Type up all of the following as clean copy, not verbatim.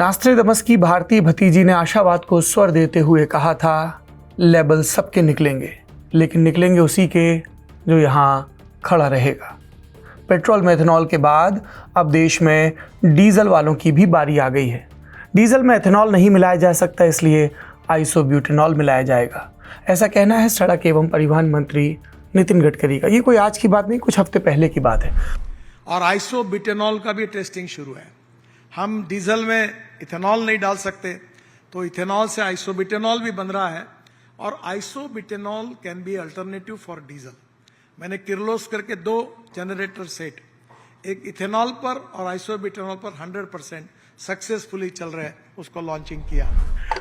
नास्ट्रेडमस की भारतीय भतीजी ने आशावाद को स्वर देते हुए कहा था, लेबल सबके निकलेंगे, लेकिन निकलेंगे उसी के जो यहाँ खड़ा रहेगा। पेट्रोल में एथेनॉल के बाद अब देश में डीजल वालों की भी बारी आ गई है। डीजल में एथेनॉल नहीं मिलाया जा सकता, इसलिए आइसोब्यूटेनॉल मिलाया जाएगा, ऐसा कहना है सड़क एवं परिवहन मंत्री नितिन गडकरी का। ये कोई आज की बात नहीं, कुछ हफ्ते पहले की बात है। और आइसोब्यूटेनॉल का भी टेस्टिंग शुरू है। हम डीजल में इथेनॉल नहीं डाल सकते, तो इथेनॉल से आइसोब्यूटेनॉल भी बन रहा है। और isobutanol can be alternative for diesel. मैंने किर्लोस्कर के 2 जनरेटर सेट, एक इथेनॉल पर और आइसोब्यूटेनॉल पर 100% सक्सेसफुली चल रहे हैं, उसको लॉन्चिंग किया।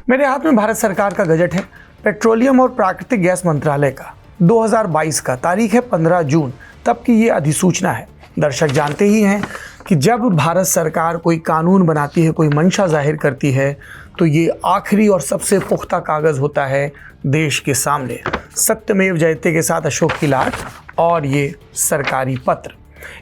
मेरे हाथ में भारत सरकार का गजट है, पेट्रोलियम और प्राकृतिक गैस मंत्रालय का, 2022 का, तारीख है 15 जून, तब की ये अधिसूचना है। दर्शक जानते ही हैं कि जब भारत सरकार कोई कानून बनाती है, कोई मंशा जाहिर करती है, तो ये आखिरी और सबसे पुख्ता कागज़ होता है देश के सामने। सत्यमेव जयते के साथ अशोक की लाट और ये सरकारी पत्र।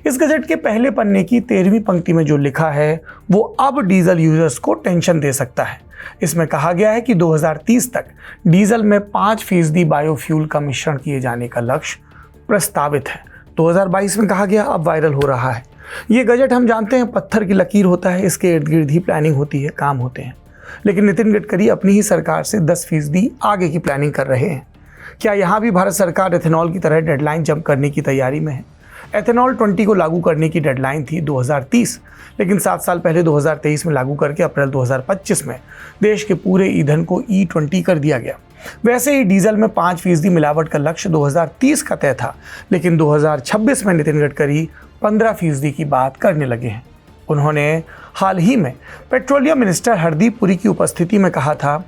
इस गजट के पहले पन्ने की 13वीं पंक्ति में जो लिखा है वो अब डीजल यूजर्स को टेंशन दे सकता है। इसमें कहा गया है कि 2030 तक डीजल में 5% बायोफ्यूल का मिश्रण किए जाने का लक्ष्य प्रस्तावित है। 2022 में कहा गया, अब वायरल हो रहा है। ये गजट हम जानते हैं पत्थर की लकीर होता है, इसके इर्द गिर्द ही प्लानिंग होती है, काम होते हैं। लेकिन नितिन गडकरी अपनी ही सरकार से 10% आगे की प्लानिंग कर रहे हैं। क्या यहाँ भी भारत सरकार एथेनॉल की तरह डेडलाइन जंप करने की तैयारी में है? एथेनॉल 20 को लागू करने की डेडलाइन थी 2030, लेकिन 7 साल पहले 2023 में लागू करके अप्रैल 2025 में देश के पूरे ईंधन को E20 कर दिया गया। वैसे ही डीजल में 5% मिलावट का लक्ष्य 2030 का तय था, लेकिन 2026 में नितिन गडकरी 15% की बात करने लगे हैं। उन्होंने हाल ही में पेट्रोलियम मिनिस्टर हरदीप पुरी की उपस्थिति में कहा था,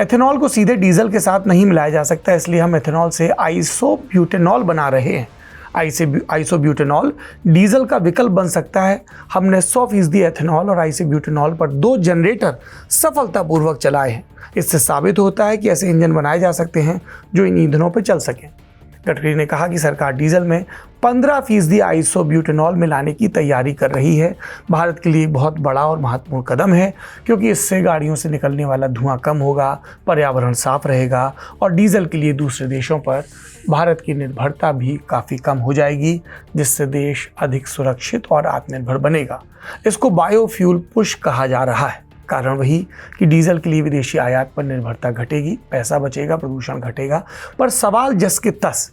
एथेनॉल को सीधे डीजल के साथ नहीं मिलाया जा सकता, इसलिए हम एथेनॉल से आइसोब्यूटेनॉल बना रहे हैं। आइसोब्यूटेनॉल डीजल का विकल्प बन सकता है। हमने 100% एथेनॉल और आइसोब्यूटेनॉल पर 2 जनरेटर सफलतापूर्वक चलाए हैं। इससे साबित होता है कि ऐसे इंजन बनाए जा सकते हैं जो इन ईंधनों पर चल सकें। गडकरी ने कहा कि सरकार डीजल में 15% आइसोब्यूटेनॉल मिलाने की तैयारी कर रही है। भारत के लिए बहुत बड़ा और महत्वपूर्ण कदम है, क्योंकि इससे गाड़ियों से निकलने वाला धुआं कम होगा, पर्यावरण साफ रहेगा और डीजल के लिए दूसरे देशों पर भारत की निर्भरता भी काफ़ी कम हो जाएगी, जिससे देश अधिक सुरक्षित और आत्मनिर्भर बनेगा। इसको बायोफ्यूल पुश कहा जा रहा है। कारण वही कि डीजल के लिए विदेशी आयात पर निर्भरता घटेगी, पैसा बचेगा, प्रदूषण घटेगा। पर सवाल जस के तस